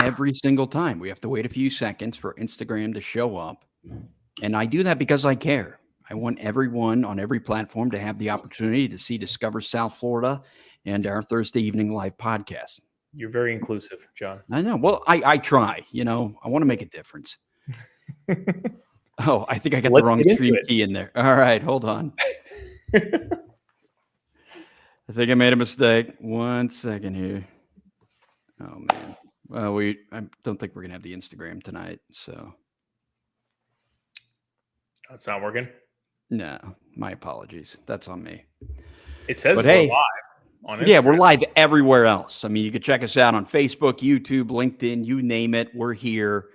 every single time. We have to wait a few seconds for Instagram to show up. And I do that because I care. I want everyone on every platform to have the opportunity to see Discover South Florida and our Thursday evening live podcast. You're very inclusive, John. I know. Well, I try, I want to make a difference. Oh, I think I got the wrong stream key in there. All right, hold on. I think I made a mistake. 1 second here. Oh, man. Well, I don't think we're going to have the Instagram tonight, so. It's not working? No, my apologies. That's on me. It says we're live on Instagram. Yeah, we're live everywhere else. I mean, you can check us out on Facebook, YouTube, LinkedIn, you name it. We're here.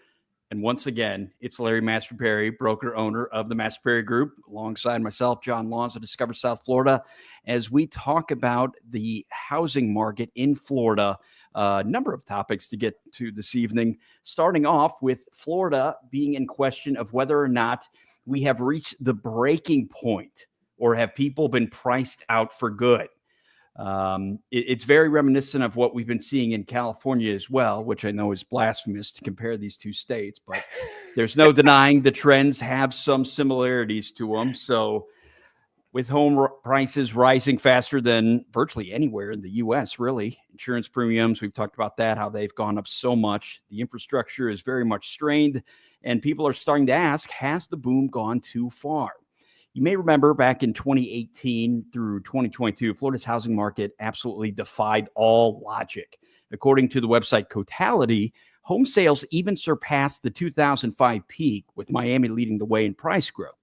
And once again, it's Larry Mastropieri, broker owner of the Mastropieri Group, alongside myself, John Laws of Discover South Florida, as we talk about the housing market in Florida. A number of topics to get to this evening, starting off with Florida being in question of whether or not we have reached the breaking point or have people been priced out for good. It's very reminiscent of what we've been seeing in California as well, which I know is blasphemous to compare these two states, but there's no denying the trends have some similarities to them. So with home prices rising faster than virtually anywhere in the U.S., really, insurance premiums, we've talked about that, how they've gone up so much. The infrastructure is very much strained, and people are starting to ask, has the boom gone too far? You may remember back in 2018 through 2022, Florida's housing market absolutely defied all logic. According to the website Cotality, home sales even surpassed the 2005 peak, with Miami leading the way in price growth.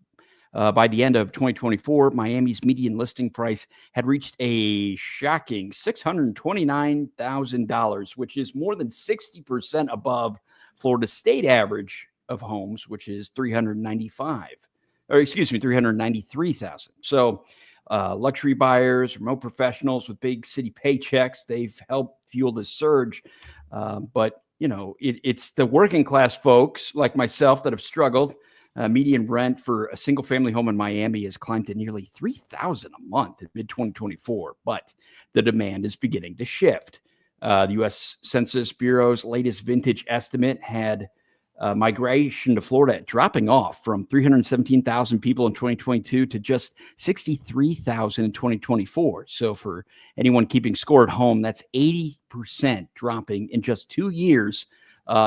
By the end of 2024, Miami's median listing price had reached a shocking $629,000, which is more than 60% above Florida's state average of homes, which is $393,000. So luxury buyers, remote professionals with big city paychecks, they've helped fuel this surge. But, it's the working class folks like myself that have struggled. Median rent for a single family home in Miami has climbed to nearly $3,000 a month in mid-2024, but the demand is beginning to shift. The U.S. Census Bureau's latest vintage estimate had migration to Florida dropping off from 317,000 people in 2022 to just 63,000 in 2024. So for anyone keeping score at home, that's 80% dropping in just 2 years.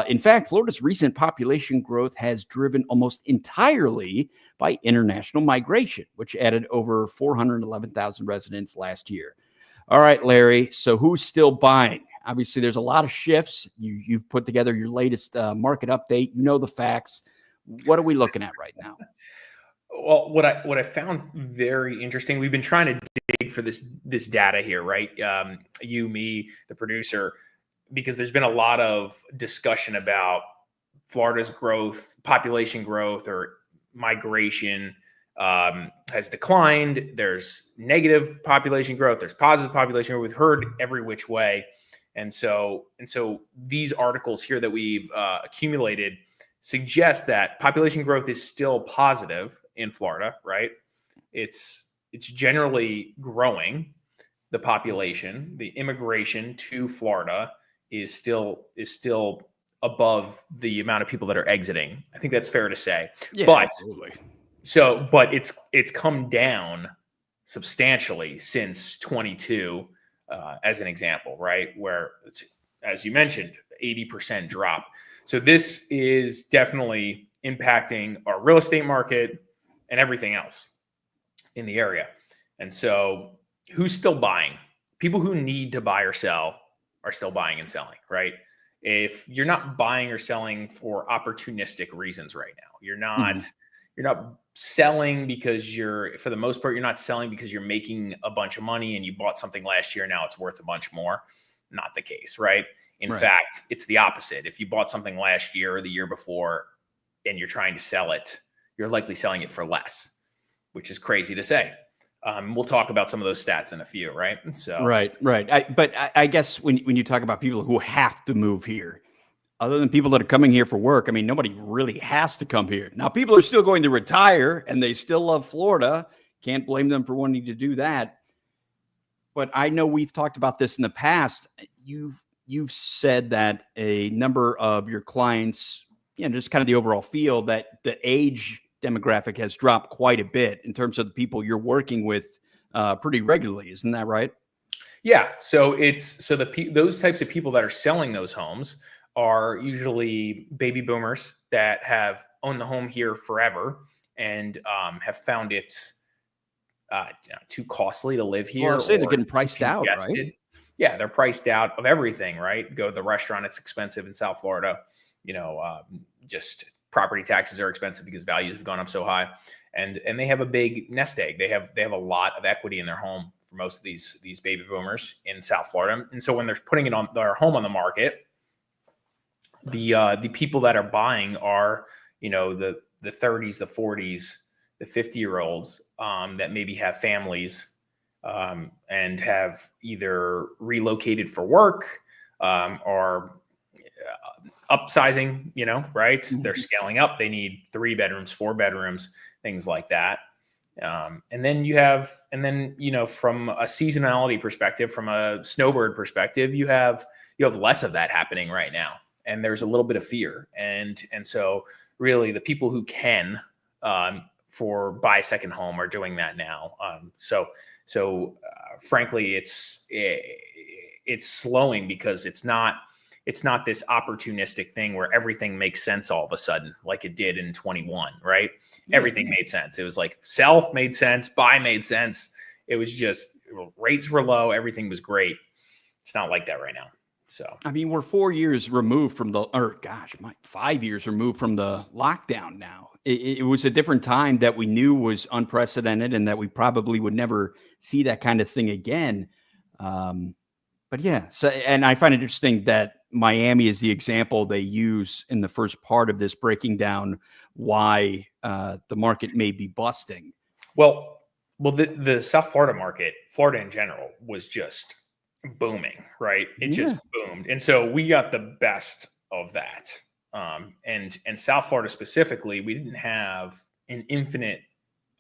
In fact, Florida's recent population growth has driven almost entirely by international migration, which added over 411,000 residents last year. All right, Larry, so who's still buying? Obviously, there's a lot of shifts. You've put together your latest market update. You know the facts. What are we looking at right now? Well, what I found very interesting, we've been trying to dig for this data here, right? You, me, the producer, because there's been a lot of discussion about Florida's growth, population growth, or migration has declined. There's negative population growth. There's positive population growth. We've heard every which way. And so these articles here that we've accumulated suggest that population growth is still positive in Florida, right? It's generally growing, the population, the immigration to Florida is still above the amount of people that are exiting. I think that's fair to say. Yeah, but absolutely. But it's come down substantially since 22, as an example, right? Where it's, as you mentioned, 80% drop. So this is definitely impacting our real estate market and everything else in the area. And so who's still buying? People who need to buy or sell are still buying and selling, right? If you're not buying or selling for opportunistic reasons right now, you're not selling because for the most part, you're not selling because you're making a bunch of money and you bought something last year, now it's worth a bunch more. Not the case, right? In fact, it's the opposite. If you bought something last year or the year before and you're trying to sell it, you're likely selling it for less, which is crazy to say. We'll talk about some of those stats in a few, right? So right. But I guess when you talk about people who have to move here, other than people that are coming here for work, I mean, nobody really has to come here. Now, people are still going to retire and they still love Florida. Can't blame them for wanting to do that. But I know we've talked about this in the past. you've said that a number of your clients, just kind of the overall feel that the age demographic has dropped quite a bit in terms of the people you're working with pretty regularly. Isn't that right? Yeah. So those types of people that are selling those homes are usually baby boomers that have owned the home here forever and have found it too costly to live here. Well, I'll say they're or getting too priced out, right? congested. Yeah, they're priced out of everything, right? Go to the restaurant, it's expensive in South Florida. Just property taxes are expensive because values have gone up so high, and they have a big nest egg. They have a lot of equity in their home for most of these baby boomers in South Florida, and so when they're putting it on their home on the market, the people that are buying are the 30s, the 40s, the 50-year-olds that maybe have families and have either relocated for work or upsizing, right? Mm-hmm. They're scaling up. They need 3 bedrooms, 4 bedrooms, things like that. And then from a seasonality perspective, from a snowbird perspective, you have less of that happening right now. And there's a little bit of fear. And so really the people who can buy a second home are doing that now. So frankly, it's slowing because it's not this opportunistic thing where everything makes sense all of a sudden, like it did in 21, right? Yeah. Everything made sense. It was like sell made sense, buy made sense. It was just rates were low. Everything was great. It's not like that right now. So, I mean, we're 4 years removed from 5 years removed from the lockdown now. It was a different time that we knew was unprecedented and that we probably would never see that kind of thing again. But yeah, and I find it interesting that Miami is the example they use in the first part of this, breaking down why the market may be busting. Well, the South Florida market, Florida in general, was just booming, right? It just boomed. And so we got the best of that. And South Florida specifically, we didn't have an infinite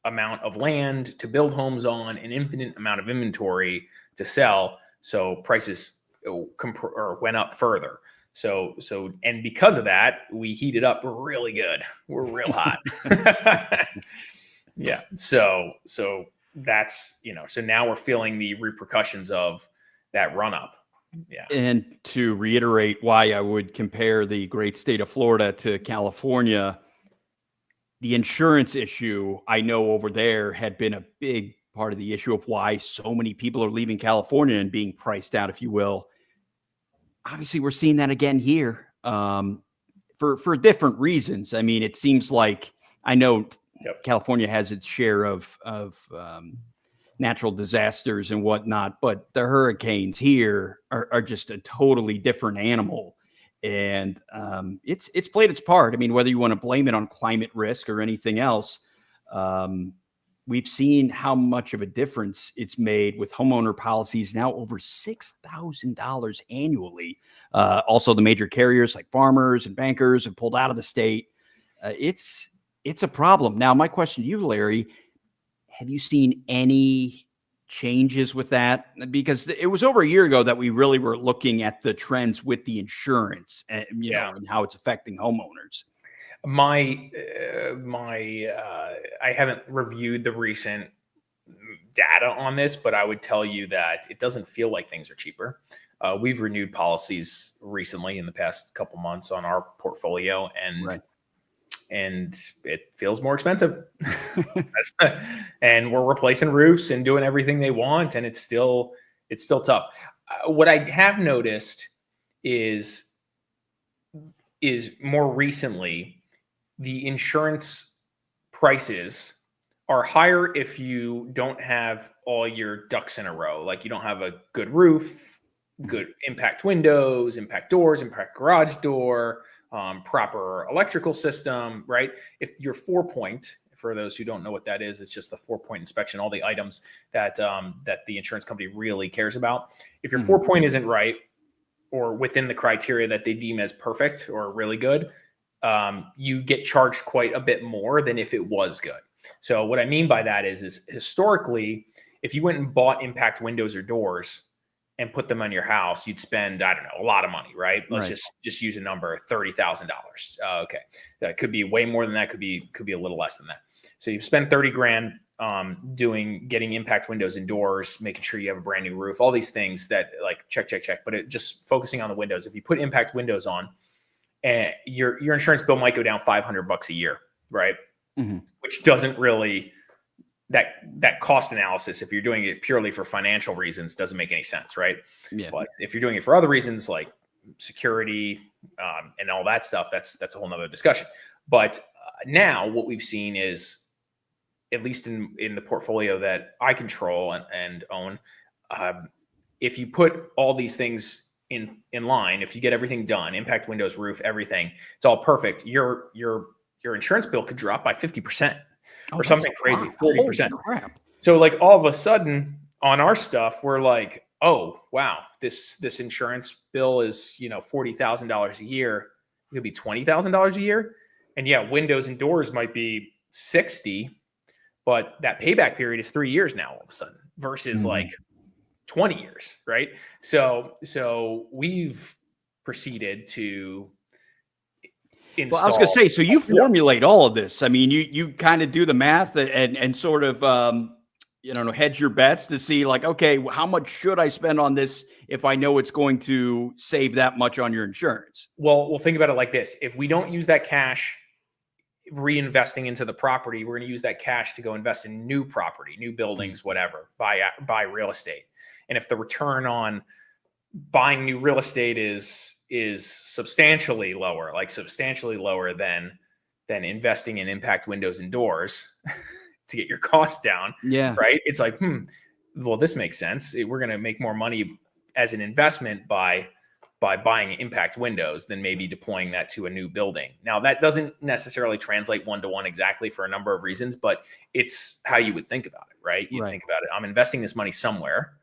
amount of land to build homes on, an infinite amount of inventory to sell. So prices went up further. So and because of that, we heated up really good. We're real hot. Yeah. So that's, so now we're feeling the repercussions of that run up. Yeah. And to reiterate why I would compare the great state of Florida to California, the insurance issue I know over there had been a big part of the issue of why so many people are leaving California and being priced out, if you will. Obviously, we're seeing that again here for different reasons. I mean, it seems like I know California has its share of natural disasters and whatnot, but the hurricanes here are just a totally different animal. And it's played its part. I mean, whether you want to blame it on climate risk or anything else, we've seen how much of a difference it's made with homeowner policies now over $6,000 annually. Also, the major carriers like Farmers and Bankers have pulled out of the state. It's a problem. Now, my question to you, Larry, have you seen any changes with that? Because it was over a year ago that we really were looking at the trends with the insurance and, and how it's affecting homeowners. I haven't reviewed the recent data on this, but I would tell you that it doesn't feel like things are cheaper. We've renewed policies recently in the past couple months on our portfolio, and it feels more expensive. And we're replacing roofs and doing everything they want, and it's still tough. What I have noticed is more recently, the insurance prices are higher if you don't have all your ducks in a row. Like you don't have a good roof, good impact windows, impact doors, impact garage door, proper electrical system, right? If you're 4-point, for those who don't know what that is, it's just the 4-point inspection, all the items that the insurance company really cares about. If your 4-point isn't right or within the criteria that they deem as perfect or really good, you get charged quite a bit more than if it was good. So what I mean by that is historically, if you went and bought impact windows or doors, and put them on your house, you'd spend, I don't know, a lot of money, right? Let's Right. just use a number, $30,000. Okay. That could be way more than that. Could be a little less than that. So you spend 30 grand getting impact windows and doors, making sure you have a brand new roof, all these things that like check, but just focusing on the windows. If you put impact windows on, and your insurance bill might go down $500 a year, right? Mm-hmm. Which doesn't really, that cost analysis, if you're doing it purely for financial reasons, doesn't make any sense, right? Yeah. But if you're doing it for other reasons like security and all that stuff, that's a whole nother discussion. But now what we've seen is, at least in the portfolio that I control and own, if you put all these things in line, if you get everything done, impact windows, roof, everything, it's all perfect. Your insurance bill could drop by 50%. Or something crazy, 40%. Crap. So like all of a sudden on our stuff, we're like, oh wow, this insurance bill is $40,000 a year. It could be $20,000 a year, and yeah, windows and doors might be 60, but that payback period is 3 years now all of a sudden versus like 20 years, right? So we've proceeded to install. Well, I was going to say, so you formulate all of this. I mean, you kind of do the math and sort of, hedge your bets to see like, okay, how much should I spend on this if I know it's going to save that much on your insurance? Well, we'll think about it like this. If we don't use that cash reinvesting into the property, we're going to use that cash to go invest in new property, new buildings, whatever, buy real estate. And if the return on buying new real estate is substantially lower than investing in impact windows and doors to get your costs down. Yeah. Right. It's like, well, this makes sense. We're going to make more money as an investment by buying impact windows than maybe deploying that to a new building. Now that doesn't necessarily translate one-to-one exactly for a number of reasons, but it's how you would think about it, right? You think about it. I'm investing this money somewhere.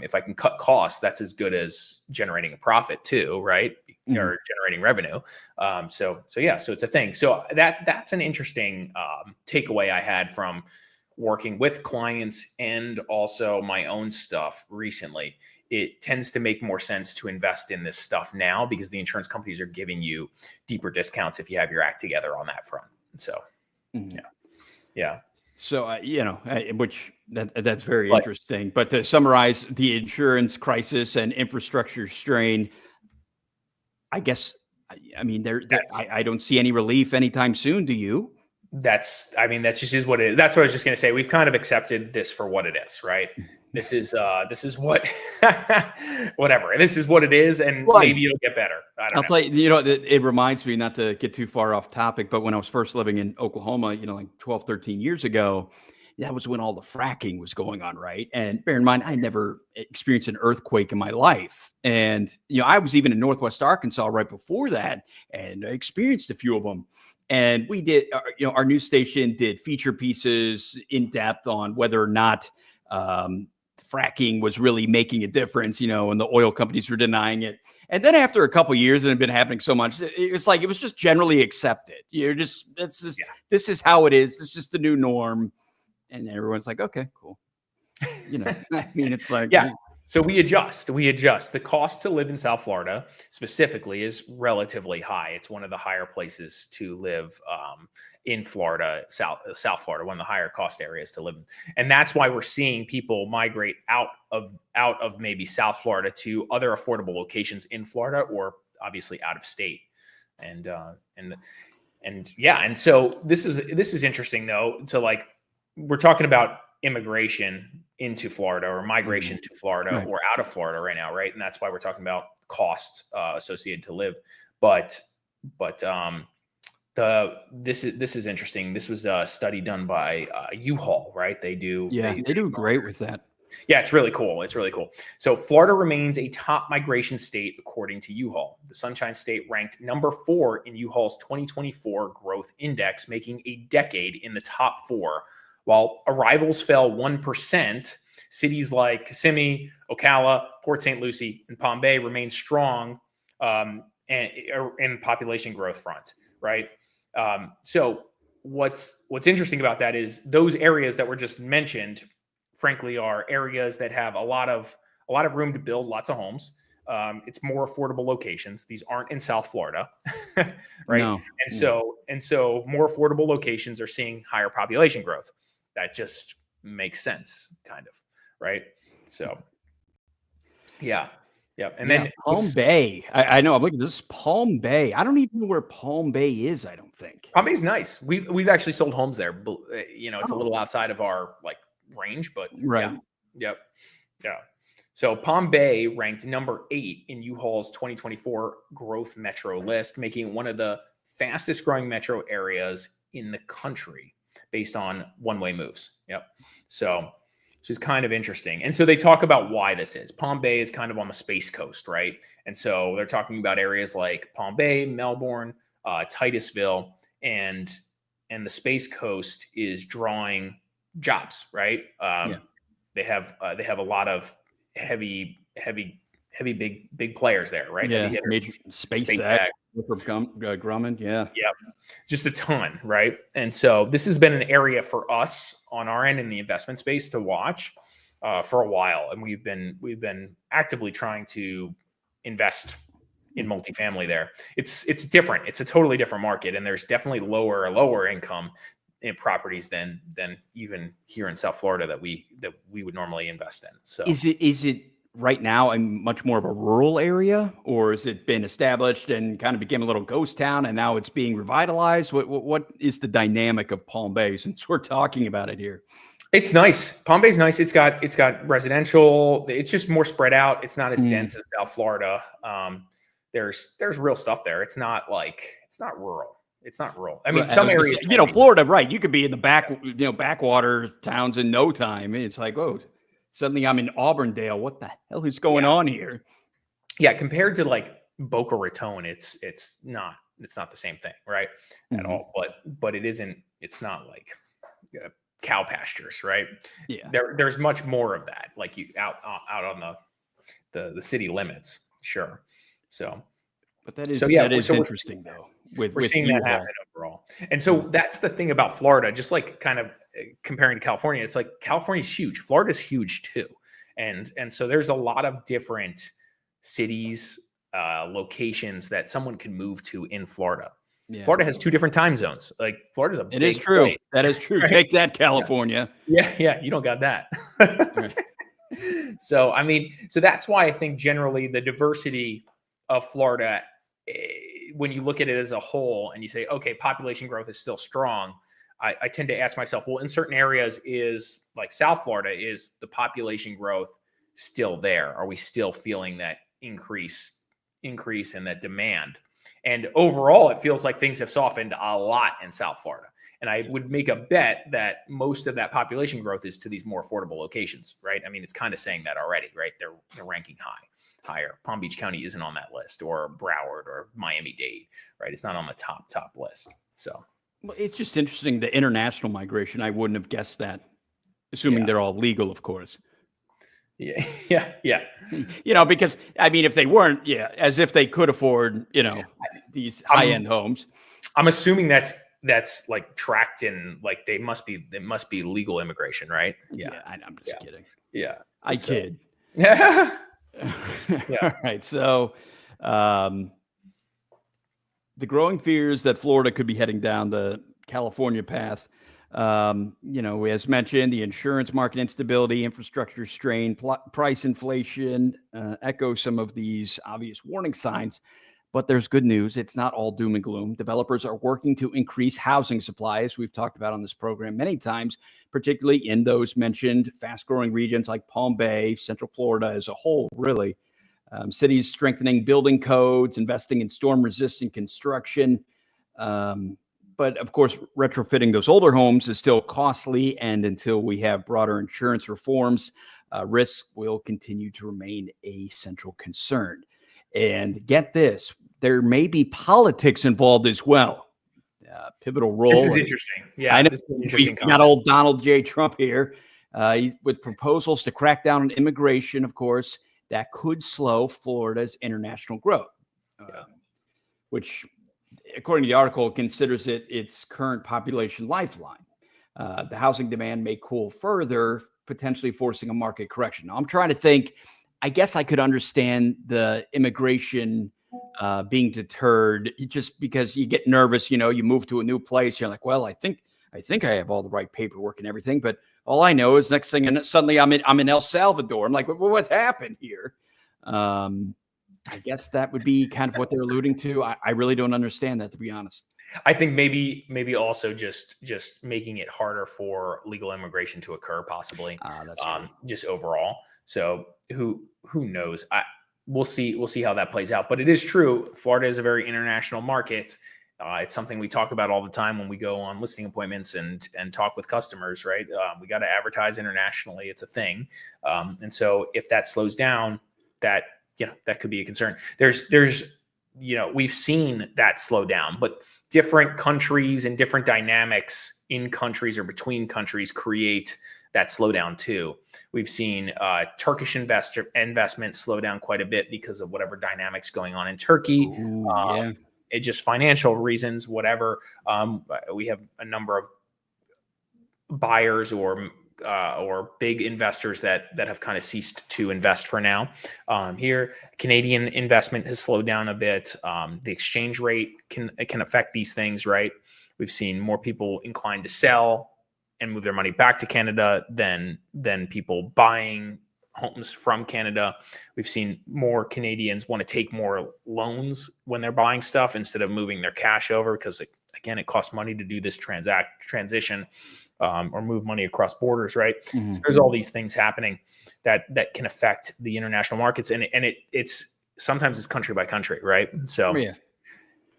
If I can cut costs, that's as good as generating a profit too, right? Mm-hmm. Or generating revenue. So it's a thing. So that's an interesting takeaway I had from working with clients and also my own stuff recently. It tends to make more sense to invest in this stuff now because the insurance companies are giving you deeper discounts if you have your act together on that front. So, yeah. So, which that's very interesting. But to summarize, the insurance crisis and infrastructure strain, I guess, I mean, I don't see any relief anytime soon. Do you? That's just is what it is. That's what I was just going to say. We've kind of accepted this for what it is, right? This is what, whatever. This is what it is. And maybe it'll get better. I'll tell you, it reminds me, not to get too far off topic, but when I was first living in Oklahoma, like 12, 13 years ago, that was when all the fracking was going on, right? And bear in mind, I never experienced an earthquake in my life. And, I was even in Northwest Arkansas right before that and I experienced a few of them. And we did, our news station did feature pieces in depth on whether or not fracking was really making a difference, and the oil companies were denying it. And then after a couple of years, and it had been happening so much, it was just generally accepted. This is how it is. This is the new norm. And everyone's like, okay, cool. I mean, it's like, yeah. So we adjust. The cost to live in South Florida specifically is relatively high. It's one of the higher places to live in Florida, South Florida, one of the higher cost areas to live in. And that's why we're seeing people migrate out of maybe South Florida to other affordable locations in Florida or obviously out of state. And so this is interesting though. So like we're talking about immigration into Florida or migration to Florida or out of Florida right now, right? And that's why we're talking about costs associated to live. But this is interesting. This was a study done by U-Haul, right? They do great with that. Yeah, it's really cool. So Florida remains a top migration state according to U-Haul. The Sunshine State ranked number 4 in U-Haul's 2024 growth index, making a decade in the top 4. While arrivals fell 1%, cities like Kissimmee, Ocala, Port St. Lucie, and Palm Bay remain strong and in population growth front, right? So what's interesting about that is those areas that were just mentioned, frankly, are areas that have a lot of a lot of room to build lots of homes. It's more affordable locations. These aren't in South Florida, right? No. And so more affordable locations are seeing higher population growth. That just makes sense, kind of, right? So, yeah. And then Palm Bay. I know. I'm looking at this Palm Bay. I don't even know where Palm Bay is. I don't think. Palm Bay's nice. We've actually sold homes there. But, it's a Oh. little outside of our range, but Right. yeah. So Palm Bay ranked number 8 in U-Haul's 2024 growth metro list, making it one of the fastest growing metro areas in the country based on one-way moves. So it's kind of interesting. And so they talk about why this is. Palm Bay is kind of on the Space Coast, right? And so they're talking about areas like Palm Bay, Melbourne, Titusville, and the Space Coast is drawing jobs, right? They have a lot of heavy big players there, right? Yeah, major SpaceX, Grumman, just a ton, right? And so this has been an area for us on our end in the investment space to watch for a while, and we've been actively trying to invest in multifamily there. It's different. It's a totally different market, and there's definitely lower income in properties than even here in South Florida that we would normally invest in. So is it right now much more of a rural area, or has it been established and kind of became a little ghost town and now it's being revitalized? What is the dynamic of Palm Bay, since we're talking about it here? It's nice. Palm Bay's nice. It's got residential. It's just more spread out. It's not as dense as South Florida. There's real stuff there. It's not rural. It's not rural. I mean, some areas, Florida, right? You could be in the backwater towns in no time. It's like, oh, suddenly I'm in Auburndale. What the hell is going on here? Yeah, compared to Boca Raton, it's not the same thing, right? At all. But it isn't. It's not like cow pastures, right? Yeah. There's much more of that, like you out on the city limits, sure. So, but that is interesting though. We're seeing that happen overall. And so that's the thing about Florida, just like kind of comparing to California, it's like California's huge. Florida's huge too. And so there's a lot of different cities, locations that someone can move to in Florida. Yeah. Florida has 2 different time zones. Like Florida's a big It is true. place, that is true. right? Take that, California. Yeah. You don't got that. Right. So, I mean, that's why I think generally the diversity of Florida, when you look at it as a whole and you say, okay, population growth is still strong, I tend to ask myself, well, in certain areas is like South Florida, is the population growth still there? Are we still feeling that increase in that demand? And overall, it feels like things have softened a lot in South Florida. And I would make a bet that most of that population growth is to these more affordable locations, right? I mean, it's kind of saying that already, right? They're ranking higher. Palm Beach County isn't on that list, or Broward or Miami-Dade, right? It's not on the top list. So, well, it's just interesting, the international migration. I wouldn't have guessed that, assuming they're all legal, of course. Yeah. Because I mean, if they weren't, as if they could afford, these high-end homes. I'm assuming that's like tracked in, like it must be legal immigration, right? Yeah. I'm just kidding. Yeah. I kid. Yeah. All right. So, the growing fears that Florida could be heading down the California path. As mentioned, the insurance market instability, infrastructure strain, price inflation echo some of these obvious warning signs. But there's good news. It's not all doom and gloom. Developers are working to increase housing supply, as we've talked about on this program many times, particularly in those mentioned fast-growing regions like Palm Bay, Central Florida as a whole, really. Cities strengthening building codes, investing in storm-resistant construction. But of course, retrofitting those older homes is still costly. And until we have broader insurance reforms, risk will continue to remain a central concern. And get this, there may be politics involved as well. Pivotal role. This is interesting. Yeah, I know. This is an interesting We got old Donald J. Trump here with proposals to crack down on immigration, of course, that could slow Florida's international growth, which, according to the article, considers it its current population lifeline. The housing demand may cool further, potentially forcing a market correction. Now, I'm trying to think. I guess I could understand the immigration being deterred just because you get nervous. You know, you move to a new place. You're like, well, I think I have all the right paperwork and everything, but all I know is next thing, and suddenly I'm in El Salvador. I'm like, well, what happened here? I guess that would be kind of what they're alluding to. I really don't understand that, to be honest. I think maybe also just making it harder for legal immigration to occur, possibly. That's true. Just overall. So who knows? We'll see how that plays out. But it is true, Florida is a very international market. It's something we talk about all the time when we go on listing appointments and talk with customers, right? We got to advertise internationally. It's a thing. And so if that slows down, that could be a concern. There's we've seen that slow down, but different countries and different dynamics in countries or between countries create that slowdown too. We've seen Turkish investment slow down quite a bit because of whatever dynamics going on in Turkey. Yeah. It just financial reasons, whatever. We have a number of buyers or big investors that have kind of ceased to invest for now. Here, Canadian investment has slowed down a bit. The exchange rate can affect these things, right? We've seen more people inclined to sell and move their money back to Canada than people buying homes from Canada. We've seen more Canadians want to take more loans when they're buying stuff instead of moving their cash over, because again, it costs money to do this transition or move money across borders, right? Mm-hmm. So there's all these things happening that can affect the international markets, and it's sometimes it's country by country, right? So Yeah.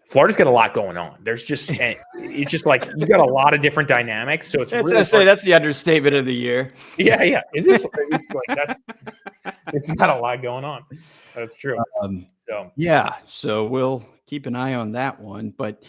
Florida's got a lot going on. There's just it's just like you got a lot of different dynamics. So it's that's the understatement of the year. Yeah. It's got a lot going on. That's true. So we'll keep an eye on that one. But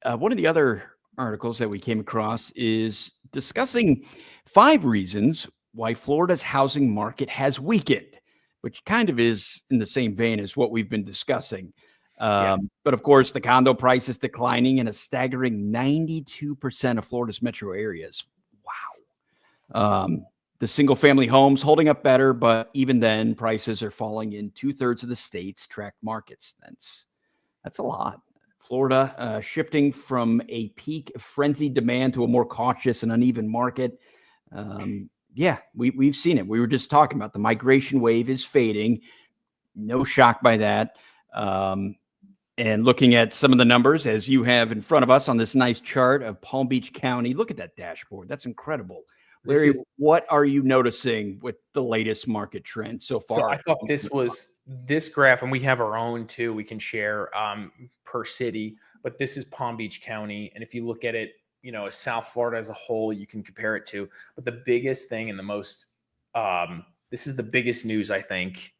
one of the other articles that we came across is discussing 5 reasons why Florida's housing market has weakened, which kind of is in the same vein as what we've been discussing. But of course, the condo price is declining in a staggering 92% of Florida's metro areas. Wow. The single family homes holding up better, but even then prices are falling in 2/3 of the state's tracked markets. That's a lot. Florida shifting from a peak frenzied demand to a more cautious and uneven market. We've seen it. We were just talking about the migration wave is fading. No shock by that. And looking at some of the numbers as you have in front of us on this nice chart of Palm Beach County, look at that dashboard. That's incredible. Larry, what are you noticing with the latest market trend so far? So I thought this graph, and we have our own too, we can share per city, but this is Palm Beach County. And if you look at it, South Florida as a whole, you can compare it to, but the biggest thing and the most, this is the biggest news, I think,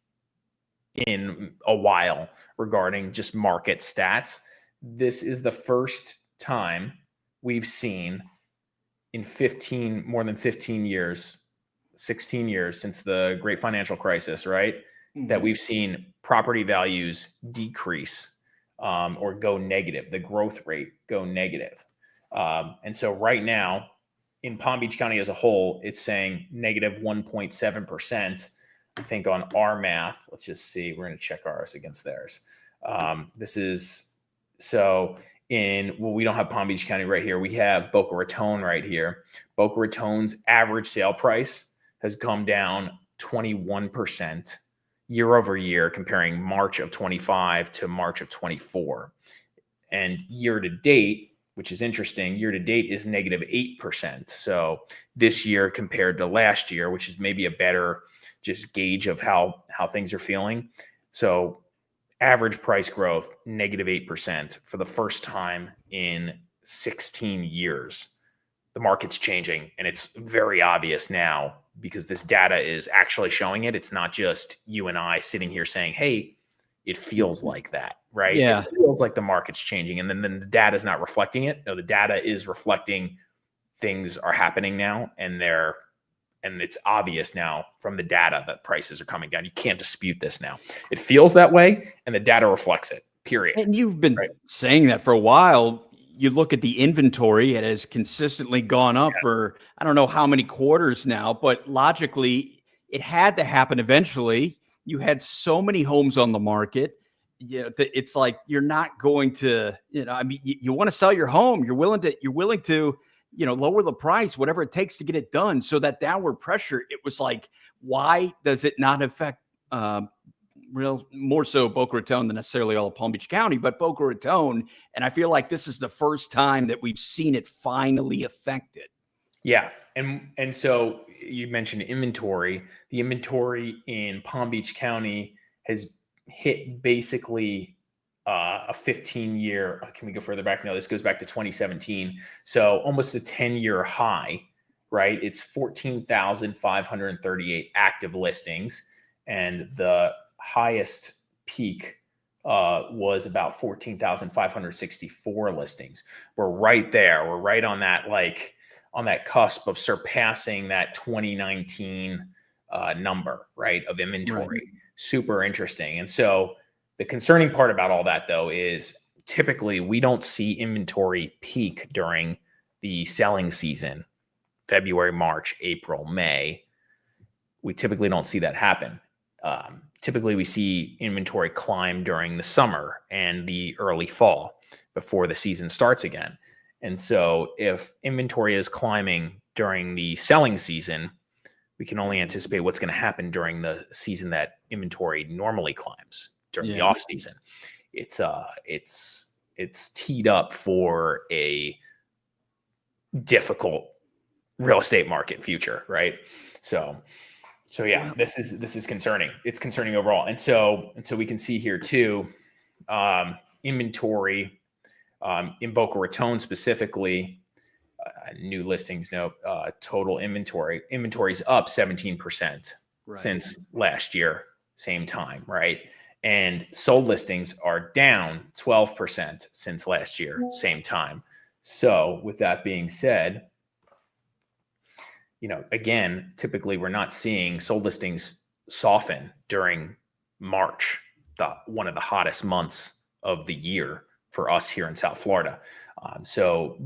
in a while regarding just market stats. This is the first time we've seen in more than 15 years, 16 years since the great financial crisis, right? Mm-hmm. That we've seen property values decrease or go negative, the growth rate go negative. And so right now in Palm Beach County as a whole, it's saying negative 1.7%. I think on our math, let's just see, we're going to check ours against theirs. We don't have Palm Beach County right here. We have Boca Raton right here. Boca Raton's average sale price has come down 21% year over year, comparing March of 25 to March of 24. And year to date, which is interesting, year to date is negative 8%. So this year compared to last year, which is maybe a better just gauge of how things are feeling. So average price growth, negative 8% for the first time in 16 years. The market's changing, and it's very obvious now because this data is actually showing it. It's not just you and I sitting here saying, hey, it feels like that, right? Yeah. It feels like the market's changing, and then the data is not reflecting it. No, the data is reflecting things are happening now, and it's obvious now from the data that prices are coming down. You can't dispute this now. It feels that way, and the data reflects it, period. And you've been saying that for a while. You look at the inventory, it has consistently gone up for, I don't know how many quarters now, but logically, it had to happen eventually. you had so many homes on the market. Yeah, it's like you're not going to, I mean, you want to sell your home. You're willing to, lower the price, whatever it takes to get it done. So that downward pressure, it was like, why does it not affect more so Boca Raton than necessarily all of Palm Beach County, but Boca Raton? And I feel like this is the first time that we've seen it finally affected. Yeah. And so you mentioned inventory. The inventory in Palm Beach County has hit basically a 15-year. Can we go further back? No, this goes back to 2017. So almost a 10-year high, right? It's 14,538 active listings. And the highest peak was about 14,564 listings. We're right there. We're right on that, on that cusp of surpassing that 2019 number, right, of inventory. Right. Super interesting. And so the concerning part about all that, though, is typically we don't see inventory peak during the selling season, February, March, April, May. We typically don't see that happen. Typically, we see inventory climb during the summer and the early fall before the season starts again. And so if inventory is climbing during the selling season, we can only anticipate what's going to happen during the season that inventory normally climbs during the off season. It's teed up for a difficult real estate market future, right? So yeah, this is concerning. It's concerning overall. And so we can see here too, inventory in Boca Raton specifically, new listings note, total inventory is up 17% since last year, same time, right? And sold listings are down 12% since last year, same time. So with that being said, again, typically we're not seeing sold listings soften during March, one of the hottest months of the year for us here in South Florida. So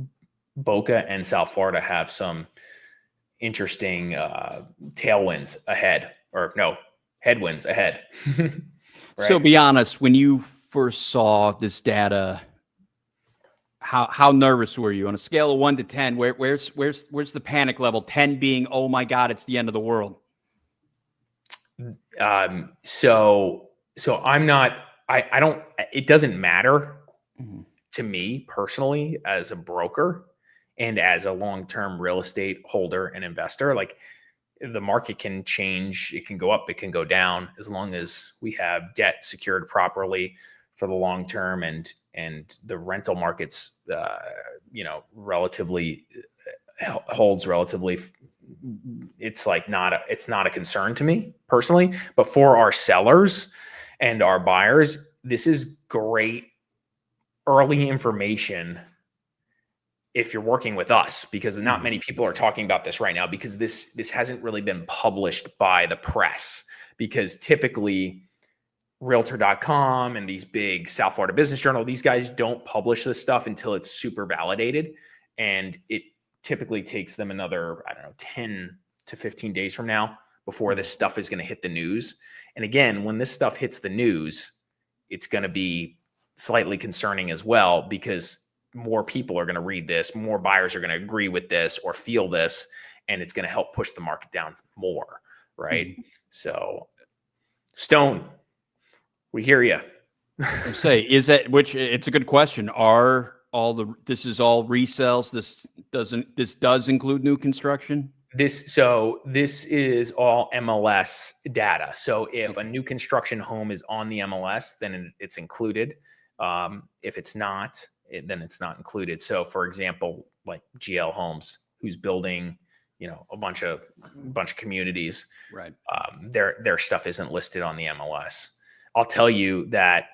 Boca and South Florida have some interesting tailwinds ahead, headwinds ahead. Right? So be honest, when you first saw this data, how nervous were you on a scale of 1 to 10? Where's the panic level? 10 being, oh my God, it's the end of the world. So I'm not. I don't. It doesn't matter to me personally as a broker and as a long-term real estate holder and investor. Like, the market can change. It can go up. It can go down. As long as we have debt secured properly for the long term, and the rental markets, relatively holds relatively. It's not a concern to me personally. But for our sellers and our buyers, this is great early information if you're working with us, because not many people are talking about this right now, because this hasn't really been published by the press, because typically realtor.com and these big South Florida Business Journal, these guys don't publish this stuff until it's super validated. And it typically takes them another, 10 to 15 days from now before this stuff is going to hit the news. And again, when this stuff hits the news, it's going to be slightly concerning as well, because more people are going to read this, more buyers are going to agree with this or feel this, and it's going to help push the market down more, right? So, Stone, we hear you. It's a good question. This is all resales? This does include new construction? This is all MLS data. So if a new construction home is on the MLS, then it's included. If it's not, then it's not included. So for example, like GL Homes, who's building, a bunch of communities, right? Their stuff isn't listed on the MLS. I'll tell you that.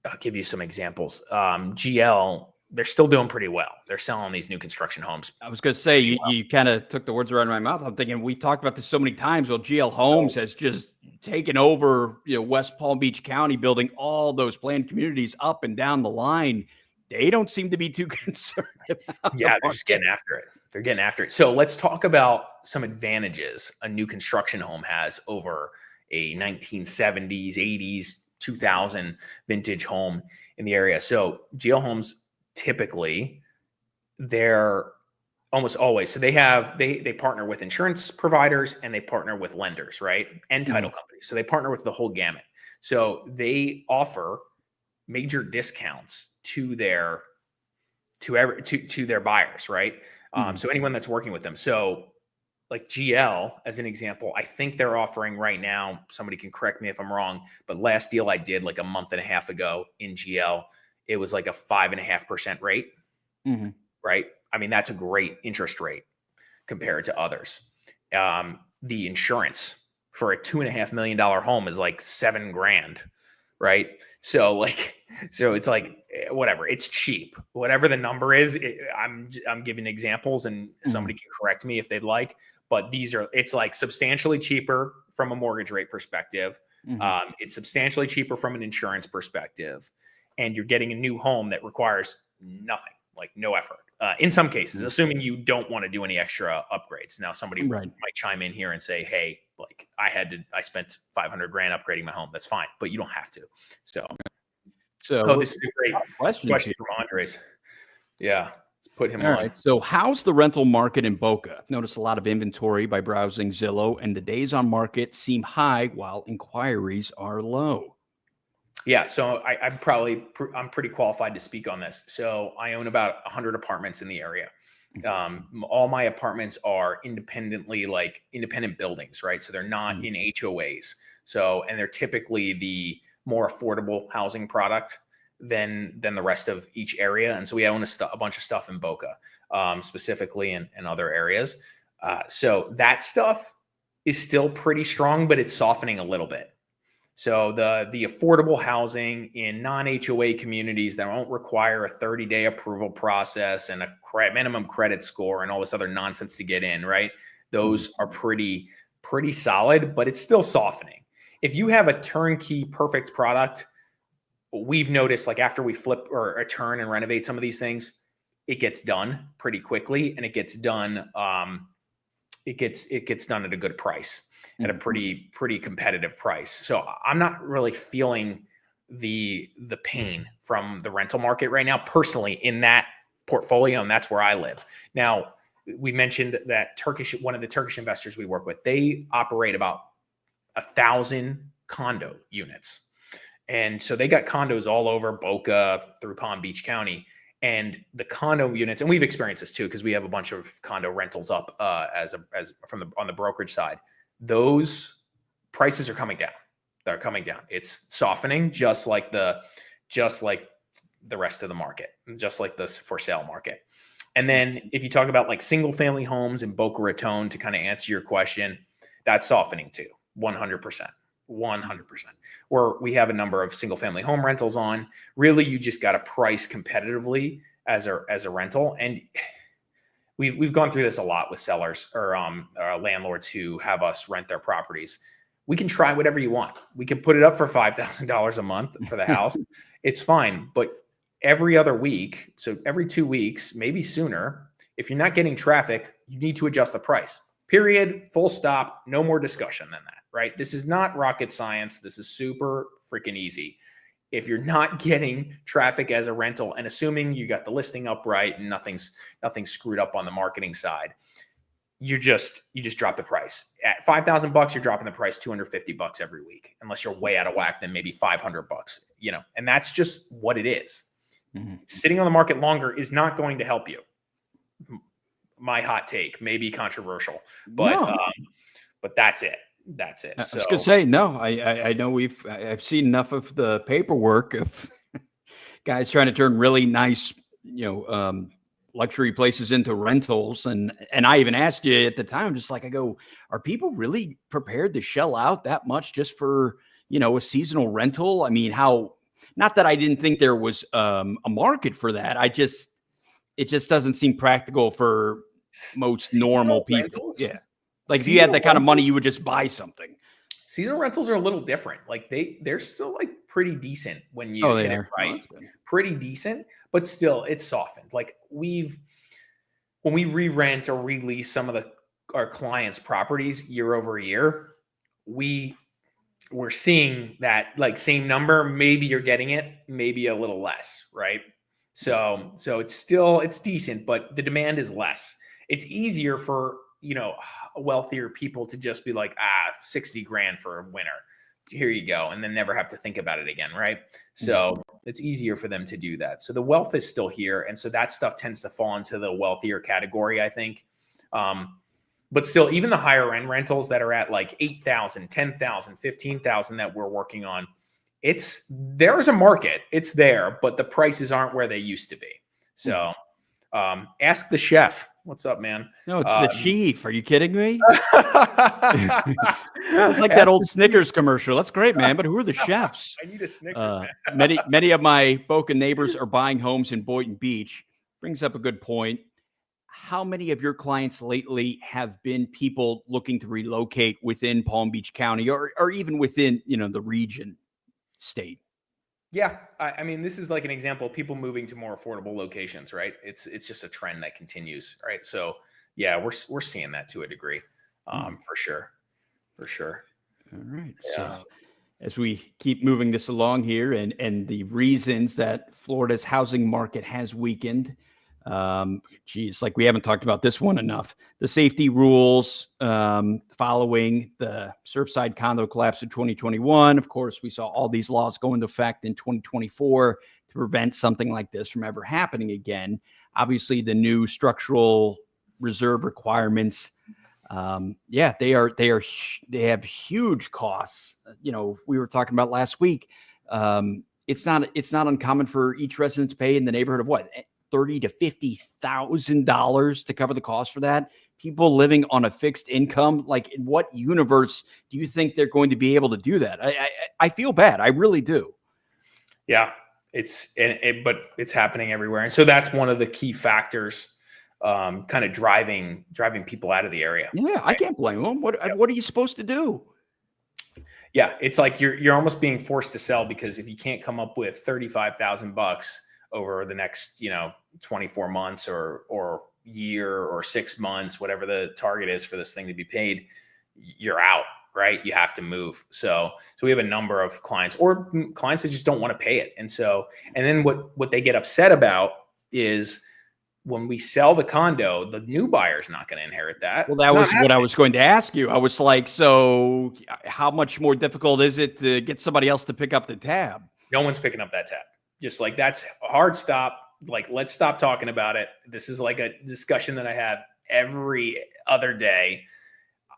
I'll give you some examples. GL, they're still doing pretty well. They're selling these new construction homes. I was going to say, you kind of took the words right out of my mouth. I'm thinking, we talked about this so many times. Well, GL Homes has just taken over, West Palm Beach County, building all those planned communities up and down the line. They don't seem to be too concerned about they're just getting after it. They're getting after it. So let's talk about some advantages a new construction home has over a 1970s, 80s, 2000 vintage home in the area. So GL homes, typically, they're almost always, so they partner with insurance providers and they partner with lenders, right? And title companies. So they partner with the whole gamut. So they offer major discounts to their buyers, right? So anyone that's working with them. So like GL, as an example, I think they're offering right now, somebody can correct me if I'm wrong, but last deal I did like a month and a half ago in GL, it was like a 5.5% rate, right? I mean, that's a great interest rate compared to others. The insurance for a $2.5 million home is like $7,000, right? So it's like, whatever, it's cheap, whatever the number is. I'm giving examples, and somebody can correct me if they'd like, but it's like substantially cheaper from a mortgage rate perspective. It's substantially cheaper from an insurance perspective, and you're getting a new home that requires nothing, like no effort. In some cases, assuming you don't want to do any extra upgrades. Now, somebody might chime in here and say, "Hey, like I spent $500,000 upgrading my home. That's fine, but you don't have to." So this is a great question from Andres. Yeah, let's put him on. All right. So, how's the rental market in Boca? I've noticed a lot of inventory by browsing Zillow, and the days on market seem high while inquiries are low. Yeah, so I'm pretty qualified to speak on this. So I own about 100 apartments in the area. All my apartments are independent buildings, right? So they're not in HOAs. So, and they're typically the more affordable housing product than the rest of each area. And so we own a bunch of stuff in Boca, specifically in other areas. So that stuff is still pretty strong, but it's softening a little bit. So the affordable housing in non-HOA communities that won't require a 30-day approval process and a minimum credit score and all this other nonsense to get in, right? Those are pretty solid, but it's still softening. If you have a turnkey perfect product, we've noticed, like, after we flip or turn and renovate some of these things, it gets done pretty quickly, and it gets done it gets done at a good price. At a pretty competitive price. So I'm not really feeling the pain from the rental market right now, personally, in that portfolio, and that's where I live. Now, we mentioned that one of the Turkish investors we work with, they operate about 1,000 condo units. And so they got condos all over Boca through Palm Beach County. And the condo units, and we've experienced this too, because we have a bunch of condo rentals up on the brokerage side. Those prices are coming down. They're coming down. It's softening, just like the rest of the market, just like the for sale market. And then if you talk about like single family homes in Boca Raton, to kind of answer your question, that's softening too, 100%. Where we have a number of single family home rentals on. Really, you just got to price competitively as a rental. And we've gone through this a lot with sellers or landlords who have us rent their properties. We can try whatever you want. We can put it up for $5,000 a month for the house. It's fine. But every other week, so every 2 weeks, maybe sooner, if you're not getting traffic, you need to adjust the price. Period. Full stop. No more discussion than that, right? This is not rocket science. This is super freaking easy. If you're not getting traffic as a rental, and assuming you got the listing up right and nothing's screwed up on the marketing side, you just drop the price. At $5,000, you're dropping the price $250 every week, unless you're way out of whack, then maybe $500, and that's just what it is. Sitting on the market longer is not going to help you. My hot take may be controversial, but that's it. That's it. I was going to say, no, I know I've seen enough of the paperwork of guys trying to turn really nice, luxury places into rentals. And I even asked you at the time, just like, I go, are people really prepared to shell out that much just for, a seasonal rental? I mean, not that I didn't think there was a market for that. It just doesn't seem practical for most normal people. Rentals? Yeah. Like if you had that kind of money, you would just buy something. Seasonal rentals are a little different. Like they're still like pretty decent when you get it right. Pretty decent, but still it's softened. Like when we re-rent or release some of our clients' properties year over year, we we're seeing that like same number, maybe you're getting it, maybe a little less, right? So it's decent, but the demand is less. It's easier for, wealthier people to just be like, 60 grand for a winter. Here you go. And then never have to think about it again. Right. So it's easier for them to do that. So the wealth is still here. And so that stuff tends to fall into the wealthier category, I think. But still, even the higher end rentals that are at like 8,000, 10,000, 15,000 that we're working on, there's a market. It's there, but the prices aren't where they used to be. So ask the chef. What's up, man? No, it's the chief. Are you kidding me? It's like that old Snickers commercial. That's great, man. But who are the chefs? I need a Snickers. Many of my Boca neighbors are buying homes in Boynton Beach. Brings up a good point. How many of your clients lately have been people looking to relocate within Palm Beach County or even within, the region state? Yeah. I mean, this is like an example of people moving to more affordable locations, right? It's just a trend that continues, right? So yeah, we're seeing that to a degree, for sure. All right. Yeah. So as we keep moving this along here and the reasons that Florida's housing market has weakened, like we haven't talked about this one enough. The safety rules following the Surfside condo collapse in 2021. Of course, we saw all these laws go into effect in 2024 to prevent something like this from ever happening again. Obviously, the new structural reserve requirements, they have huge costs. We were talking about last week. It's not uncommon for each resident to pay in the neighborhood of what? $30,000 to $50,000 to cover the cost for that. People living on a fixed income, like in what universe do you think they're going to be able to do that? I feel bad. I really do. Yeah, but it's happening everywhere. And so that's one of the key factors, kind of driving people out of the area. Yeah. I can't blame them. What are you supposed to do? Yeah. It's like you're almost being forced to sell because if you can't come up with $35,000 over the next, 24 months or year or 6 months, whatever the target is for this thing to be paid, you're out, right? You have to move. So we have a number of clients that just don't want to pay it. And then what they get upset about is when we sell the condo, the new buyer's not going to inherit that. Well, that was what I was going to ask you. I was like, so how much more difficult is it to get somebody else to pick up the tab? No one's picking up that tab. Just like that's a hard stop. Like, let's stop talking about it. This is like a discussion that I have every other day.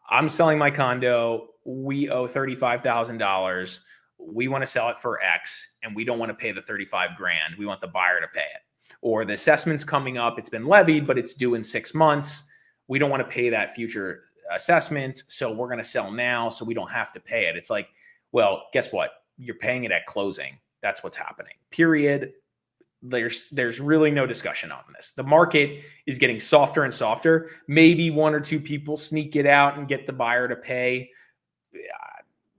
I'm selling my condo. We owe $35,000. We want to sell it for X and we don't want to pay the 35 grand. We want the buyer to pay it. Or the assessment's coming up. It's been levied, but it's due in 6 months. We don't want to pay that future assessment. So we're going to sell now so we don't have to pay it. It's like, well, guess what? You're paying it at closing. That's what's happening. Period. There's really no discussion on this. The market is getting softer and softer. Maybe one or two people sneak it out and get the buyer to pay.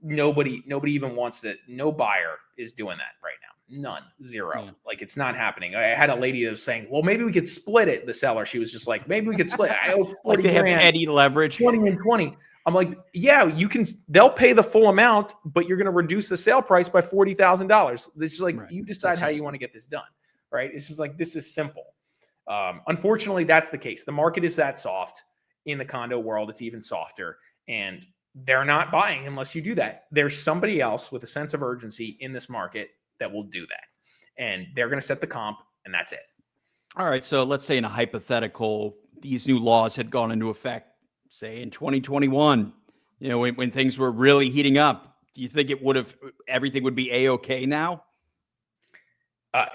Nobody even wants that. No buyer is doing that right now. None. Zero. Yeah. Like, it's not happening. I had a lady that was saying, well, maybe we could split it. The seller, she was just like, maybe we could split it. I owe 40 like they grand, have Eddie leverage. 20 and 20. I'm like, yeah, you can. They'll pay the full amount, but you're going to reduce the sale price by $40,000. It's just like, right. You decide how you want to get this done, right? It's just like, this is simple. Unfortunately, that's the case. The market is that soft. In the condo world, it's even softer, and they're not buying unless you do that. There's somebody else with a sense of urgency in this market that will do that, and they're going to set the comp, and that's it. All right. So let's say in a hypothetical, these new laws had gone into effect, say in 2021, when things were really heating up. Do you think everything would be A-okay now? Yeah.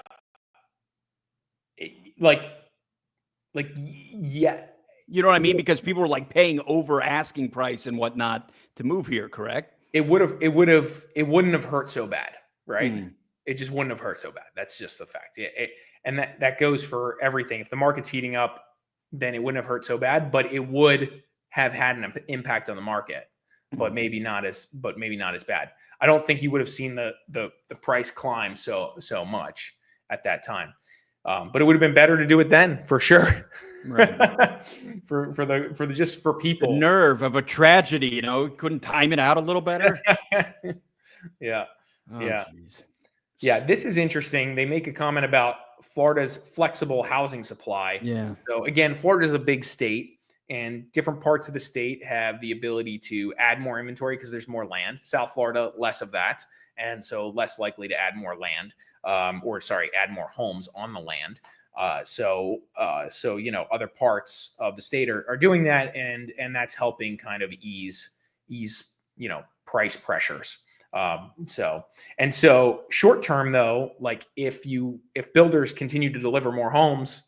You know what I mean? Because people were like paying over asking price and whatnot to move here, correct? It wouldn't have hurt so bad, right? It just wouldn't have hurt so bad. That's just the fact. And that goes for everything. If the market's heating up, then it wouldn't have hurt so bad, but it would have had an impact on the market, but maybe not as bad. I don't think you would have seen the price climb so much at that time. But it would have been better to do it then, for sure. Right. for people. The nerve of a tragedy, couldn't time it out a little better. Yeah. Oh, Yeah. geez. Yeah. This is interesting. They make a comment about Florida's flexible housing supply. Yeah. So again, Florida is a big state, and different parts of the state have the ability to add more inventory because there's more land. South Florida, less of that, and so less likely to add more land, add more homes on the land. So other parts of the state are doing that, and that's helping kind of ease price pressures. So short term though, like if builders continue to deliver more homes,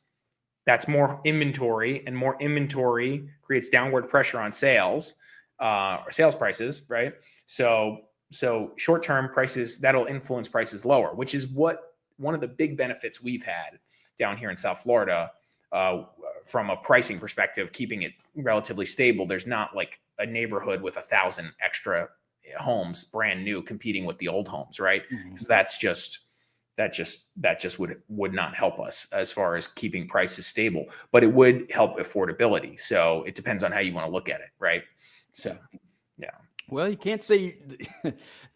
that's more inventory, and more inventory creates downward pressure on sales or sales prices, right? So short term prices, that'll influence prices lower, which is one of the big benefits we've had down here in South Florida from a pricing perspective, keeping it relatively stable. There's not like a neighborhood with 1,000 extra homes brand new competing with the old homes, right? Because that just would not help us as far as keeping prices stable, but it would help affordability. So it depends on how you want to look at it, right? So yeah. Well, you can't say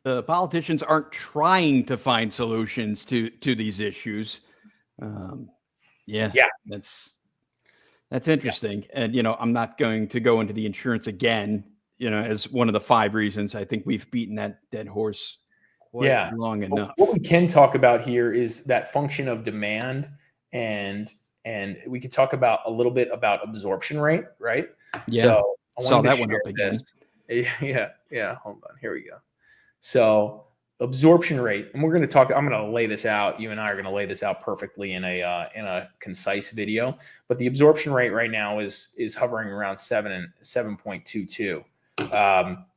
the politicians aren't trying to find solutions to these issues. Yeah, that's interesting. And I'm not going to go into the insurance again, as one of the 5 reasons. I think we've beaten that dead horse quite long enough. What we can talk about here is that function of demand, and we could talk about a little bit about absorption rate, right? Yeah. So I saw wanted to that one up again. Yeah. Hold on. Here we go. So absorption rate, and I'm going to lay this out. You and I are going to lay this out perfectly in a concise video. But the absorption rate right now is hovering around 7.22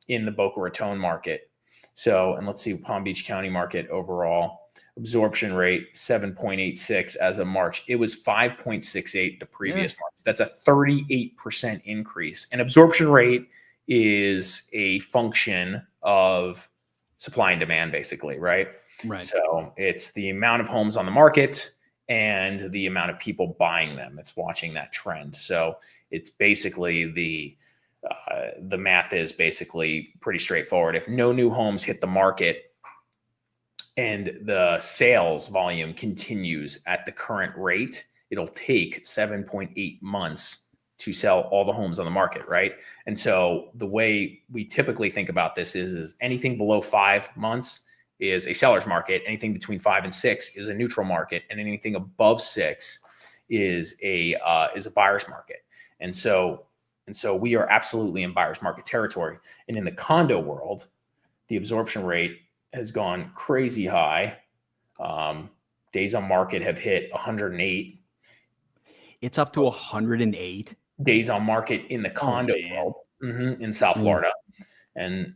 in the Boca Raton market. So, and let's see, Palm Beach County market overall absorption rate 7.86 as of March. It was 5.68 the previous March. That's a 38% increase. And absorption rate is a function of supply and demand, basically, right? Right. So it's the amount of homes on the market and the amount of people buying them. It's watching that trend. So it's basically the math is basically pretty straightforward. If no new homes hit the market and the sales volume continues at the current rate, it'll take 7.8 months to sell all the homes on the market, right? And so the way we typically think about this is anything below 5 months is a seller's market. Anything between 5 and 6 is a neutral market, and anything above 6 is a buyer's market. And so we are absolutely in buyer's market territory. And in the condo world, the absorption rate has gone crazy high. Days on market have hit 108. It's up to 108 days on market in the condo world in South Florida. And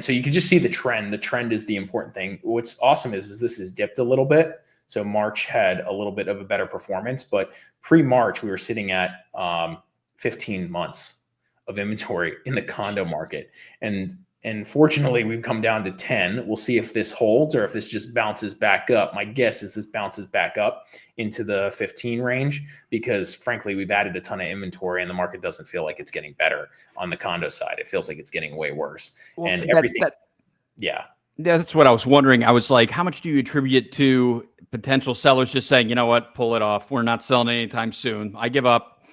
so you can just see the trend. The trend is the important thing. What's awesome is this has dipped a little bit. So March had a little bit of a better performance, but pre-March we were sitting at 15 months of inventory in the condo market. And fortunately, we've come down to 10. We'll see if this holds or if this just bounces back up. My guess is this bounces back up into the 15 range because, frankly, we've added a ton of inventory and the market doesn't feel like it's getting better on the condo side. It feels like it's getting way worse. Well, and everything. That's what I was wondering. I was like, how much do you attribute it to potential sellers just saying, you know what, pull it off. We're not selling anytime soon. I give up.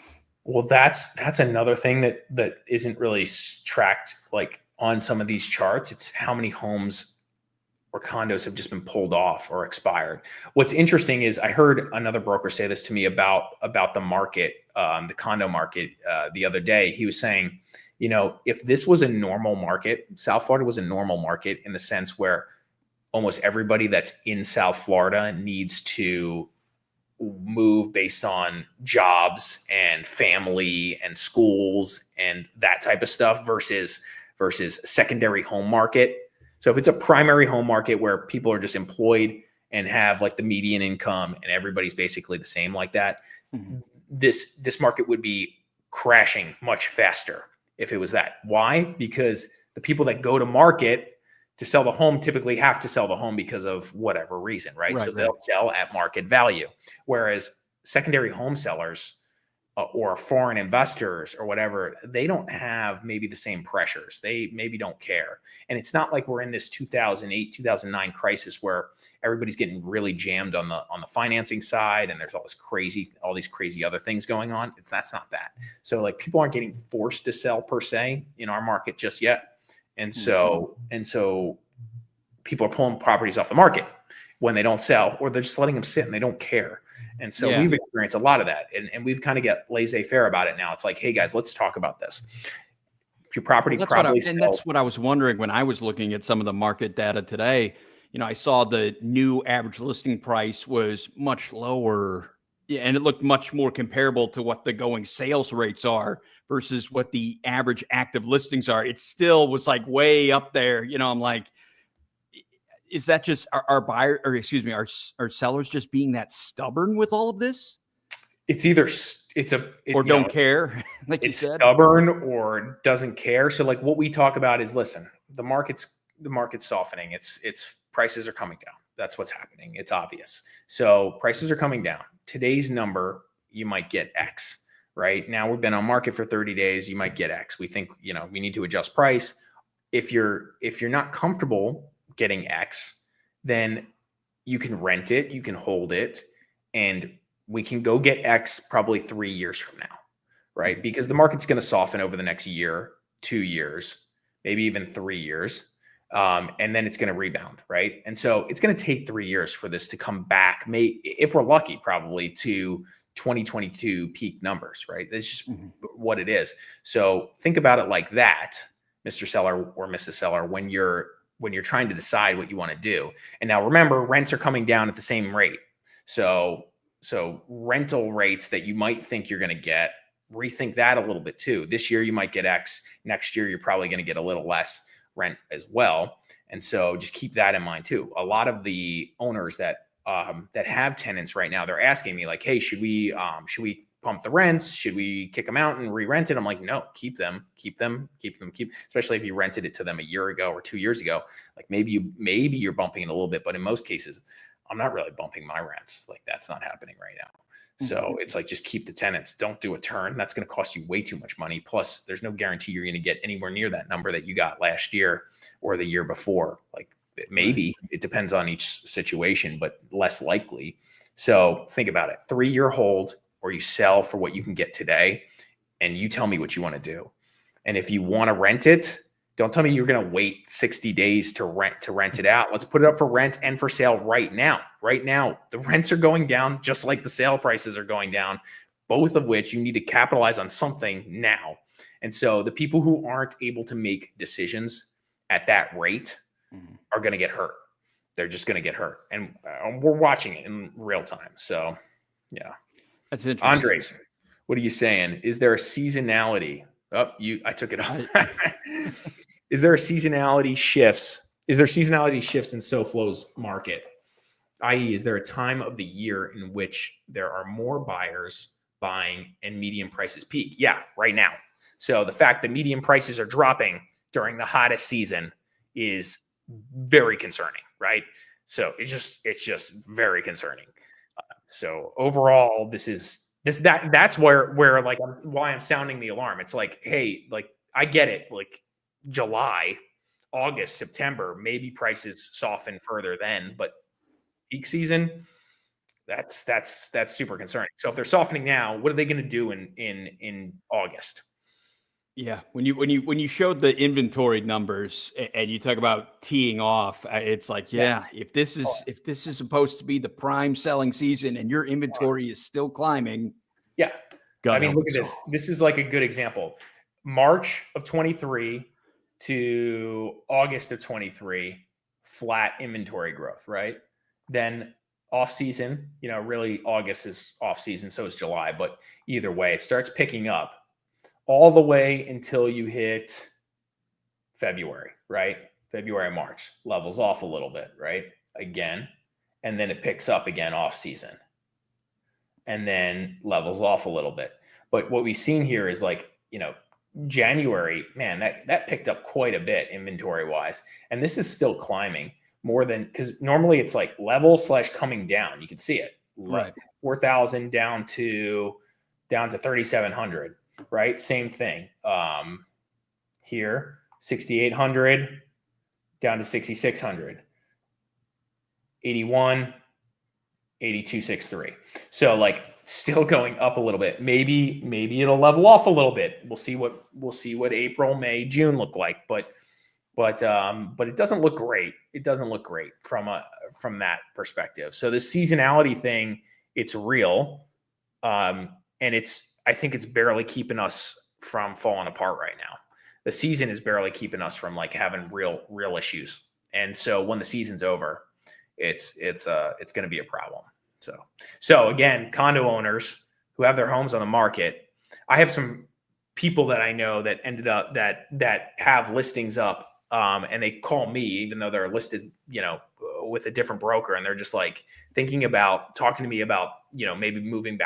Well, that's another thing that isn't really tracked like on some of these charts. It's how many homes or condos have just been pulled off or expired. What's interesting is I heard another broker say this to me about the market, the condo market the other day. He was saying, if this was a normal market, South Florida was a normal market in the sense where almost everybody that's in South Florida needs to move based on jobs and family and schools and that type of stuff versus secondary home market. So if it's a primary home market where people are just employed and have like the median income and everybody's basically the same like that, this market would be crashing much faster if it was that. Why? Because the people that go to market to sell the home typically have to sell the home because of whatever reason, right? So they'll sell at market value. Whereas secondary home sellers or foreign investors or whatever, they don't have maybe the same pressures. They maybe don't care. And it's not like we're in this 2008, 2009 crisis where everybody's getting really jammed on the financing side and there's all these crazy other things going on. That's not that. So like people aren't getting forced to sell per se in our market just yet. And so people are pulling properties off the market when they don't sell, or they're just letting them sit and they don't care. And so we've experienced a lot of that, and we've kind of get laissez-faire about it now. It's like, hey guys, let's talk about this. If your property that's what I was wondering when I was looking at some of the market data today. You know, I saw the new average listing price was much lower, and it looked much more comparable to what the going sales rates are versus what the average active listings are. It still was like way up there. You know, I'm like, is that just our buyer, or excuse me, our sellers just being that stubborn with all of this? It's either don't care, like you said, stubborn or doesn't care. So like what we talk about is, listen, the market's softening. It's prices are coming down. That's what's happening. It's obvious. So prices are coming down. Today's number, you might get X. Right now, we've been on market for 30 days. You might get X. We think, you know, we need to adjust price. If you're not comfortable getting X, then you can rent it, you can hold it, and we can go get X probably 3 years from now, right? Because the market's going to soften over the next year, 2 years, maybe even 3 years. And then it's going to rebound, right? And so it's going to take 3 years for this to come back, if we're lucky, probably to 2022 peak numbers, right? That's just what it is. So think about it like that, Mr. Seller or Mrs. Seller, when you're trying to decide what you want to do. And now remember, rents are coming down at the same rate. So rental rates that you might think you're going to get, rethink that a little bit too. This year you might get X. Next year you're probably going to get a little less rent as well. And so just keep that in mind too. A lot of the owners that have tenants right now, they're asking me like, hey, should we pump the rents? Should we kick them out and re-rent it? I'm like, no, keep them, especially if you rented it to them a year ago or 2 years ago. Like maybe you're bumping it a little bit, but in most cases, I'm not really bumping my rents. Like that's not happening right now. So it's like, just keep the tenants. Don't do a turn. That's going to cost you way too much money. Plus there's no guarantee you're going to get anywhere near that number that you got last year or the year before. Like maybe it depends on each situation, but less likely. So think about it. 3-year hold, or you sell for what you can get today, and you tell me what you want to do. And if you want to rent it, don't tell me you're going to wait 60 days to rent it out. Let's put it up for rent and for sale right now. Right now, the rents are going down just like the sale prices are going down, both of which you need to capitalize on something now. And so the people who aren't able to make decisions at that rate are going to get hurt. They're just going to get hurt. And we're watching it in real time. So, yeah. That's interesting. Andres, what are you saying? Is there a seasonality? I took it off. Is there seasonality shifts in SoFlo's market? I.e., is there a time of the year in which there are more buyers buying and median prices peak? Yeah, right now. So the fact that median prices are dropping during the hottest season is very concerning, right? So it's just very concerning. So overall, that's where like why I'm sounding the alarm. It's like, hey, like I get it, like July, August, September, maybe prices soften further then, but peak season, that's super concerning. So if they're softening now, what are they going to do in August? Yeah, when you showed the inventory numbers and you talk about teeing off, it's like, if this is supposed to be the prime selling season and your inventory is still climbing, I mean, look at this. This is like a good example. March of 23 to August of 23, flat inventory growth, right? Then off season, really August is off season, so is July, but either way, it starts picking up all the way until you hit February, right? February, March, levels off a little bit, right? Again, and then it picks up again off season, and then levels off a little bit. But what we've seen here is like, January, man, that picked up quite a bit inventory wise. And this is still climbing more than, because normally it's like level / coming down. You can see it. Right. 4,000 down to down to 3,700, right? Same thing. Here, 6,800 down to 6,600, 81, 82.63. So like still going up a little bit. Maybe it'll level off a little bit. We'll see what April, May, June look like. But it doesn't look great. It doesn't look great from that perspective. So the seasonality thing, it's real. And I think it's barely keeping us from falling apart right now. The season is barely keeping us from like having real issues. And so when the season's over, it's going to be a problem. So again, condo owners who have their homes on the market, I have some people that I know that ended up that have listings up, and they call me even though they're listed, with a different broker, and they're just like talking to me about, maybe moving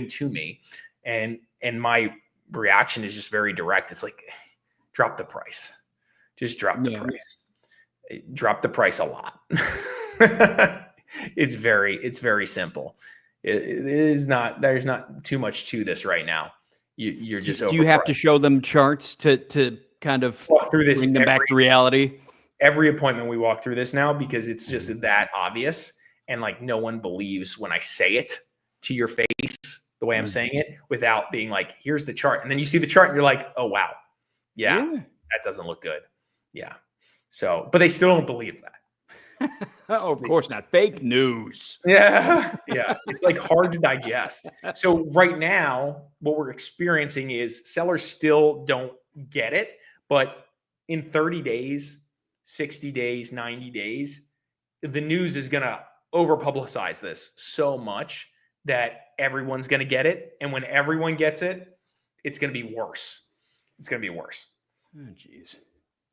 to me, and my reaction is just very direct. It's like, drop the price, just drop the price, drop the price a lot. It's very simple. It is not, there's not too much to this right now. You're just, do you have to show them charts to kind of walk through this, bring them back to reality? Every appointment we walk through this now, because it's just that obvious. And like, no one believes when I say it to your face, the way I'm saying it, without being like, here's the chart. And then you see the chart and you're like, oh, wow. Yeah. That doesn't look good. Yeah. So, but they still don't believe that. Oh, of course not. Fake news. Yeah. Yeah. It's like hard to digest. So right now, what we're experiencing is sellers still don't get it, but in 30 days, 60 days, 90 days, the news is going to over publicize this so much that everyone's going to get it. And when everyone gets it, it's going to be worse. It's going to be worse. Oh, geez.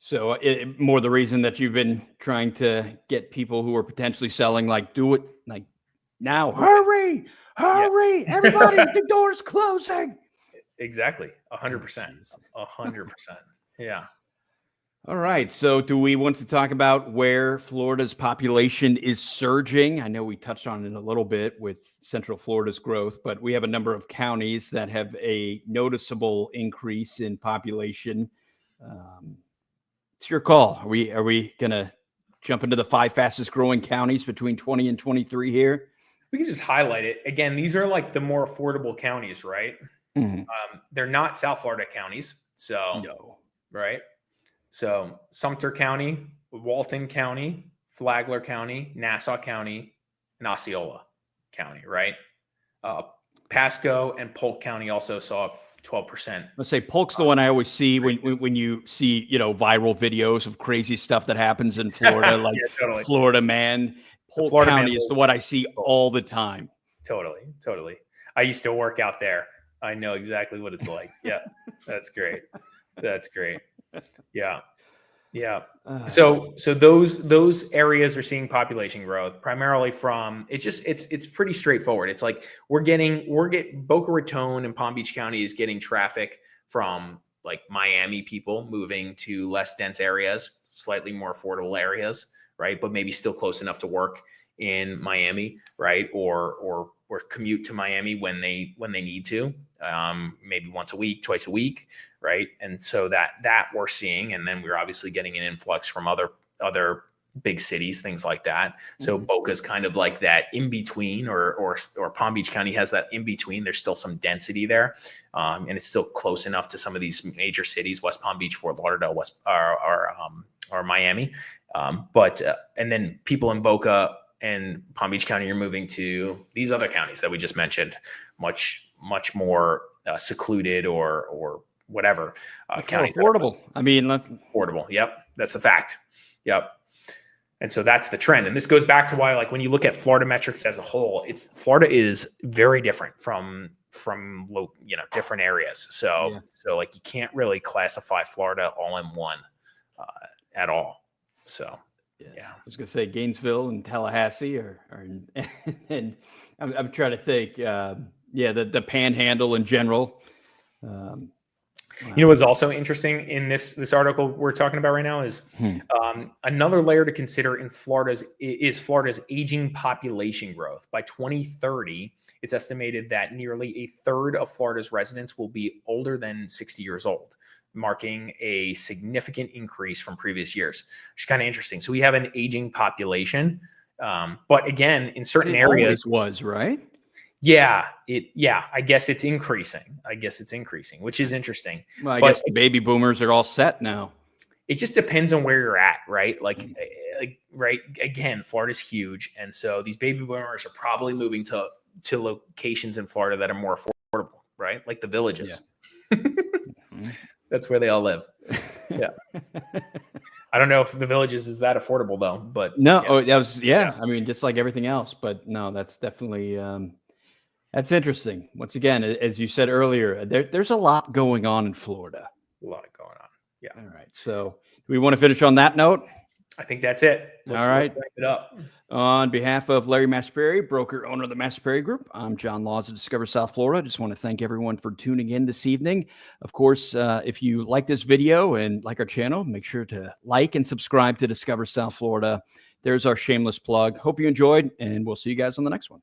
So more the reason that you've been trying to get people who are potentially selling, like, do it like now, hurry, everybody, the door's closing. Exactly. 100%. 100%. Yeah. All right. So do we want to talk about where Florida's population is surging? I know we touched on it a little bit with Central Florida's growth, but we have a number of counties that have a noticeable increase in population. It's your call. Are we going to jump into the 5 fastest growing counties between 20 and 23 here? We can just highlight it. Again, these are like the more affordable counties, right? Mm-hmm. They're not South Florida counties. So, no. Right. So Sumter County, Walton County, Flagler County, Nassau County, and Osceola County, right? Pasco and Polk County also saw 12%. Let's say Polk's the one I always see when you see, viral videos of crazy stuff that happens in Florida, like totally. Florida man. Polk Florida County man is the one I see all the time. Totally. I used to work out there. I know exactly what it's like. Yeah, that's great. Yeah. So those areas are seeing population growth primarily from, it's pretty straightforward. It's like we're getting Boca Raton and Palm Beach County is getting traffic from like Miami people moving to less dense areas, slightly more affordable areas, right? But maybe still close enough to work in Miami, right? Or commute to Miami when they need to, maybe once a week, twice a week, right? And so that we're seeing, and then we're obviously getting an influx from other big cities, things like that. So Boca's kind of like that in between, or Palm Beach County has that in between. There's still some density there, and it's still close enough to some of these major cities: West Palm Beach, Fort Lauderdale, or Miami. And then people in Boca and Palm Beach County are moving to these other counties that we just mentioned, much more secluded or whatever counties. Affordable. Affordable. Yep, that's the fact. Yep. And so that's the trend. And this goes back to why, like, when you look at Florida metrics as a whole, Florida is very different from different areas. So like you can't really classify Florida all in one at all. So. Yes. Yeah, I was going to say Gainesville and Tallahassee, and I'm trying to think. The Panhandle in general. You know what's also interesting in this article we're talking about right now is another layer to consider in Florida's aging population growth. By 2030, it's estimated that nearly a third of Florida's residents will be older than 60 years old, marking a significant increase from previous years, which is kind of interesting. So we have an aging population, but again, in certain areas, was right. Yeah, I guess it's increasing. Which is interesting. Well, I guess the baby boomers are all set now. It just depends on where you're at, right? Like right. Again, Florida's huge, and so these baby boomers are probably moving to locations in Florida that are more affordable, right? Like the villages. Yeah. That's where they all live. Yeah. I don't know if the villages is that affordable though, but no. Yeah. Oh, that was I mean, just like everything else, but no, that's definitely. That's interesting. Once again, as you said earlier, there's a lot going on in Florida. A lot going on. Yeah. All right. So do we want to finish on that note? I think that's it. All right. Let's wrap it up. On behalf of Larry Mastropieri, broker owner of the Mastropieri Group, I'm John Laws of Discover South Florida. I just want to thank everyone for tuning in this evening. Of course, if you like this video and like our channel, make sure to like and subscribe to Discover South Florida. There's our shameless plug. Hope you enjoyed, and we'll see you guys on the next one.